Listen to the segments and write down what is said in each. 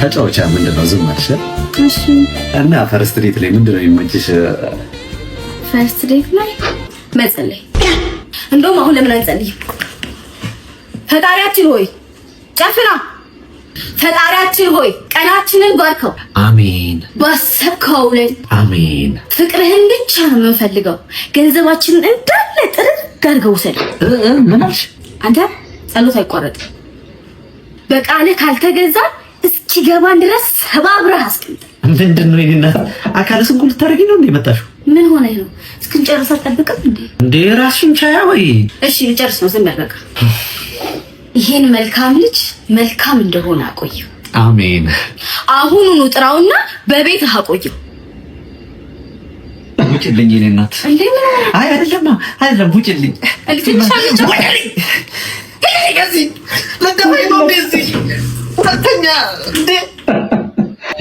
ተጫውቻ ምንድነው ዝም አልሽ? እሺ እና ፈርስት ዴት ላይ ምንድነው የሚመችሽ? ፈርስት ዴት ላይ መጸለይ። እንደውም አሁን ለምን አንጸልይም? ፈጣሪያችን ሆይ ጨፍና፣ ፈጣሪያችን ሆይ ቀናችንን ባርከው። አሜን። ባሰብከው ላይ አሜን። ፍቅርህን ብቻ ነው የምንፈልገው። ገንዘባችንን እንዳለ ጥርግ አድርገው ውሰድ። ምን አልሽ? አንተ ጸሎት አይቋረጥም። በቃልህ ካልተገዛ እስኪገባን ድረስ ሰባብረህ አስቀምጥ። ምንድነው ይሄና? አካለ ስንኩል ልታረጊ ነው እንዴ መጣሽው? ምን ሆነ ነው? እስክንጨርስ አትጠብቅም እንዴ ራስሽን ቻያ ወይ? እሺ ልጨርስ ነው። ዝም በል በቃ። ይሄን መልካም ልጅ መልካም እንደሆነ አቆየው። አሜን። አሁኑኑ ጥራውና በቤትህ አቆየው። ውጭልኝ የኔ እናት። እንዴ ምን? አይ አይደለም ውጭልኝ።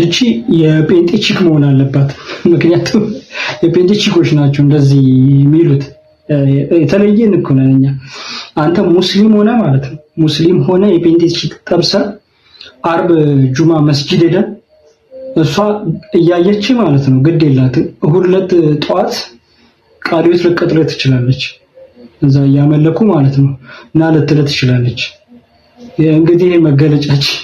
እቺ የጴንጤ ቺክ መሆን አለባት። ምክንያቱም የጴንጤ ቺኮች ናቸው እንደዚህ የሚሉት። የተለየን እኮ ነን እኛ። አንተ ሙስሊም ሆነ ማለት ነው፣ ሙስሊም ሆነ የጴንጤ ቺክ ጠብሰ አርብ ጁማ መስጂድ ሄደ እሷ እያየች ማለት ነው። ግድ የላትም እሁድ ዕለት ጠዋት ቃልዮት ልትቀጥረ ትችላለች፣ እዛ እያመለኩ ማለት ነው እና ልትለት ትችላለች። እንግዲህ መገለጫችን